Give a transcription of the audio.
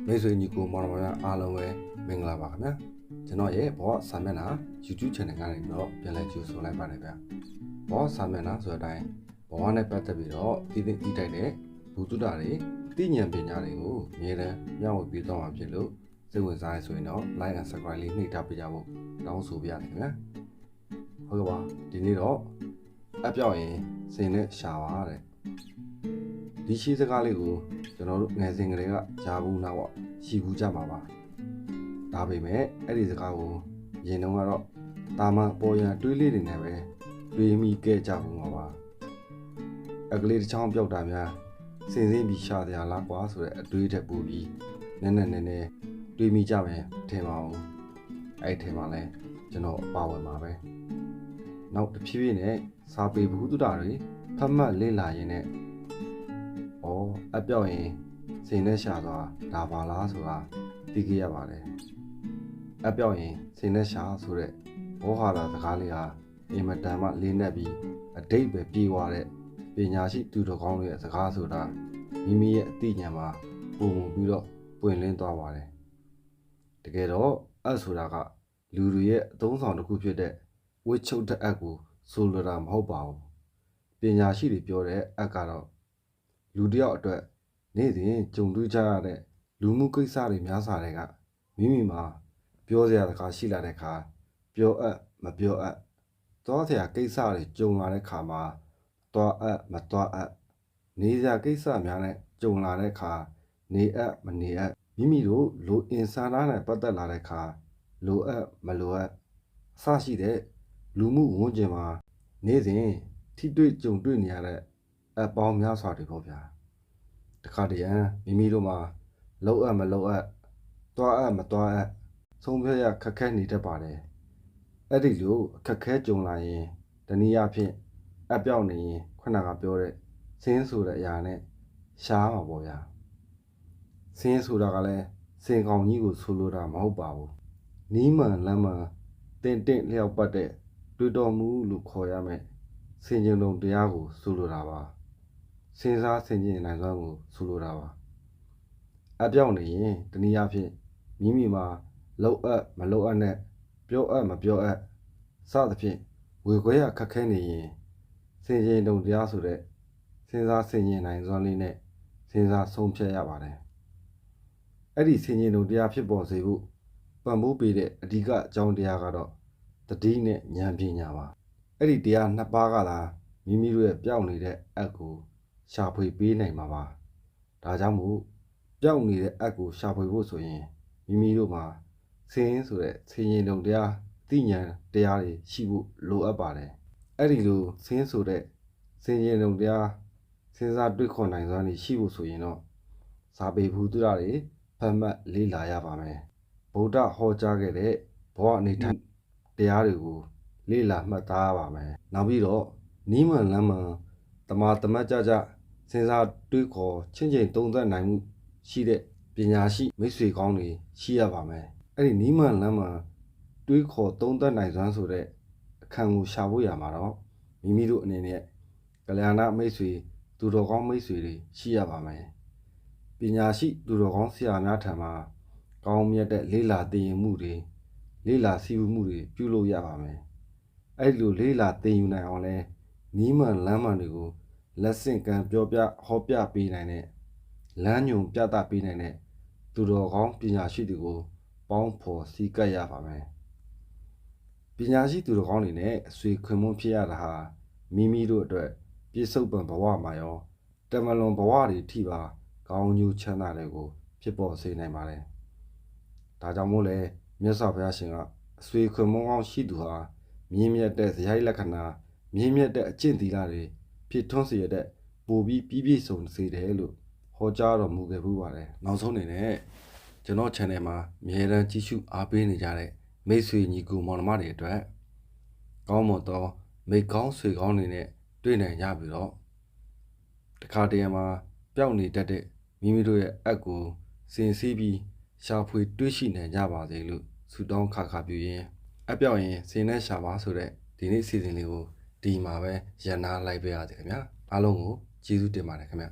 မိတ်ဆွေညီကိုမောင်နှမများအားလုံးပဲမင်္ဂလာပါခင်ဗျာကျွန်တော်ရဲ့ဘောစာမျက်နှာ YouTube channel ကနေတော့ပြန်လည်ကြိုဆိုလိုက်ပါတယ်ဗျာဘောစာမျက်နှာဆိုတဲ့အတိုင်းဘောနဲ့ပတ်သက်ပြီးတော့သိသိတိုက်တဲ့ဘူတုဒ္ဒတွေသိဉာဏ်ပညာတွေကိုအမြဲတမ်းမျှဝေပေးသွားမှာဖြစ်လို့စိတ်ဝင်စားရဆိုရင်တော့ like and subscribe လေးနှိပ်ထားပေးကြဖို့တောင်းဆိုပါရစေခင်ဗျာဟုတ်ကဲ့ပါဒီနေ့တော့အပြောက်ရင်စင်နဲ့ရှာပါတဲ့ဒီရှိစကားလေးကိုကျွန်တော်တို့ငယ်စဉ်ကလေးကကြားဘူးနာပေါ့ရှိဘူးကြမှာပါဒါပေမဲ့အဲ့ဒီစကားကိုရင်တုန်းကတော့တာမန်ပေါ်ရန်တွေးလေးတွေနဲ့ပဲတွေးမိခဲ့ကြဘူးမှာပါအကလေးတစ်ချောင်းပြောက်တာများစင်စင်းပြီးရှာတရားလားကွာဆိုတဲ့အတွေးတက်ပူပြီးနည်းနည်းတွေးမိကြမယ်ထင်ပါအောင်အဲ့ထင်ပါလဲကျွန်တော်ပါဝင်ပါပဲနောက်တစ်ဖြည်းဖြည်းနဲ့စာပေဘုဒ္ဓတာတွေဖတ်မှတ်လေ့လာရင်းနဲ့အပြောက်ရင်စင်နဲ့ရှာသွားဒါပါလားဆိုတာသိခဲ့ရပါတယ်အပြောက်ရင်စင်နဲ့ရှာဆိုတဲ့ဘောဟာရစကားလေးဟာအင်မတန်မှလေးနက်ပြီးအတိတ်ပဲပြေးသွားတဲ့ပညာရှိသူတော်ကောင်းတွေရဲ့စကားဆိုတာမိမိရဲ့အသိဉာဏ်မှာပုံမှုပြီးတော့ပွင့်လင်းသွားပါတယ်တကယ်တော့ဆိုတာကလူတွေရဲ့အသုံးဆောင်တစ်ခုဖြစ်တဲ့ဝိချုပ်တဲ့အက်ကိုဆိုလိုတာမဟုတ်ပါဘူးပညာရှိတွေပြောတဲ့အက်ကတော့လူတယောက်အတွက်နေ့စဉ်ကြုံတွေ့ကြရတဲ့လူမှုကိစ္စတွေများစွာတွေကမိမိမှာပြောစရာစကားရှိလာတဲ့အခါပြောအပ်မပြောအပ်သွားစရာကိစ္စတွေကြုံလာတဲ့အခါမှာသွားအပ်မသွားအပ်နေစရာကိစ္စများနဲ့ကြုံလာတဲ့အခါနေအပ်မနေအပ်မိမိတို့လိုအင်ဆန္ဒနဲ့ပတ်သက်လာတဲ့အခါလိုအပ်မလိုအပ်အစရှိတဲ့လူမှုဝန်ကျင်မှာနေ့စဉ်ထိတွေ့ကြုံတွေ့နေရတဲ့အပေါင်းများစွာတွေပေါ့ဗျာတခါတည်းမိမိတို့မှာလောက်အပ်မလောက်အပ်သွားအပ်မသွားအပ်ဆုံးဖြတ်ရခက်ခဲနေတတ်ပါတယ်အဲ့ဒီလိုအခက်ခဲကြုံလာရင်တနည်းအားဖြင့်အပြောက်နေရင်ခုနကပြောတဲ့စင်းဆိုတဲ့အရာနဲ့ရှားမှာပေါ့ဗျာစင်းဆိုတာကလည်းစင်ကောင်ကြီးကိုဆိုလိုတာမဟုတ်ပါဘူးနီးမှန်လမ်းမှန်တင့်လျောက်ပတ်တဲ့တွေ့တော်မူလို့ခေါ်ရမယ်စင်ကြုံလုံးတရားကိုဆိုလိုတာပါစဉ်းစားဆင်ခြင်နိုင်စွမ်းကိုဆိုလိုတာပါအပြောက်နေရင်တနည်းအားဖြင့်မိမိမှာလောက်အပ်မလောက်အပ်နဲ့ပြောအပ်မပြောအပ်စသဖြင့်ဝေခွဲရခက်ခဲနေရင်ဆင်ခြင်တုံတရားဆိုတဲ့စဉ်းစားဆင်ခြင်နိုင်စွမ်းလေးနဲ့စဉ်းစားဆုံးဖြတ်ရပါတယ်အဲ့ဒီဆင်ခြင်တုံတရားဖြစ်ပေါ်စေဖို့ပံ့ပိုးပေးတဲ့အဓိကအကြောင်းတရားကတော့တတိနဲ့ဉာဏ်ပညာပါအဲ့ဒီတရားနှစ်ပါးကသာမိမိတို့ရဲ့ပြောင်းနေတဲ့အက်ကိုရှာဖွေပေးနိုင်မှာပါဒါကြောင့်မို့ပြောင်းနေတဲ့အက်ကိုရှာဖွေဖို့ဆိုရင်မိမိတို့မှာစင်းဆိုတဲ့ဆင်ရင်တုံတရားသိဉာဏ်တရားတွေရှိဖို့လိုအပ်ပါတယ်အဲ့ဒီလိုစင်းဆိုတဲ့ဆင်ရင်တုံတရားစဉ်းစားတွေးခေါ်နိုင်စွမ်းတွေရှိဖို့ဆိုရင်တော့စာပေဘုဒ္ဓတွေဖတ်မှတ်လေ့လာရပါမယ်ဗုဒ္ဓဟောကြားခဲ့တဲ့ဘဝအနေထိုင်တရားတွေကိုလေ့လာမှတ်သားရပါမယ်နောက်ပြီးတော့နီးမှန်လမ်းမှန်တမာတမတ်ကြစဉ်းစားတွေးခေါ်ချင်းချင်းသုံးသပ်နိုင်မှုရှိတဲ့ပညာရှိမိတ်ဆွေကောင်းတွေရှိရပါမယ်အဲ့ဒီနီးမှန်လမ်းမှန်တွေးခေါ်သုံးသပ်နိုင်စွမ်းဆိုတဲ့အခန်းကိုရှာဖို့ရမှာတော့မိမိတို့အနေနဲ့ကလျာဏမိတ်ဆွေသူတော်ကောင်းမိတ်ဆွေတွေရှိရပါမယ်ပညာရှိသူတော်ကောင်းဆရာများထံမှာကောင်းမြတ်တဲ့လေ့လာသိရင်မှုတွေလေ့လာစီးပူးမှုတွေပြုလုပ်ရပါမယ်အဲ့လိုလေ့လာသိယူနိုင်အောင်လဲနီးမှန်လမ်းမှန်တွေကိုလက်ဆင့်ကမ်းပြောပြဟောပြပေးနိုင်တဲ့လမ်းညွန်ပြသပေးနိုင်တဲ့သူတော်ကောင်းပညာရှိတွေကိုပေါင်းဖော်စည်းကပ်ရပါမယ်ပညာရှိသူတော်ကောင်းတွေနဲ့အဆွေခွင်မွန်းဖြစ်ရတာဟာမိမိတို့အတွက်ပြည့်စုံပံဘဝမှာရောတမလွန်ဘဝတွေထိပါကောင်းကျိုးချမ်းသာတွေကိုဖြစ်ပေါ်စေနိုင်ပါတယ်ဒါကြောင့်မို့လဲမြတ်စွာဘုရားရှင်ကအဆွေခွင်မွန်းကောင်းရှိသူဟာမြင့်မြတ်တဲ့ဇယိုက်လက္ခဏာမြင့်မြတ်တဲ့အကျင့်သီလတွေဖြစ်ထွန်းစေတဲ့ပိုပြီးပြည့်စုံစေတယ်လို့ဟောကြားတော်မူခဲ့ပူပါတယ်နောက်ဆုံးအနေနဲ့ကျွန်တော် channel မှာအမြဲတမ်းကြည့်ရှုအားပေးနေကြတဲ့မိတ်ဆွေညီကိုမောင်နှမတွေအတွက်ကောင်းမွန်သောမိတ်ကောင်းဆွေကောင်းတွေနဲ့တွေ့နိုင်ကြပြီးတော့တခါတရံမှာပျောက်နေတတ်တဲ့မိမိတို့ရဲ့အက်ကိုစင်စီးပြီးရှာဖွေတွေ့ရှိနိုင်ကြပါစေလို့ဆုတောင်းခါပြုရင်းအပြောက်ရင်စင်နဲ့ရှာပါဆိုတဲ့ဒီနေ့စီစဉ်လေးကိုဒီမှာပဲရန်နာလိုက်ပေးရစေခင်ဗျာအားလုံးကိုကျေးဇူးတင်ပါတယ်ခင်ဗျာ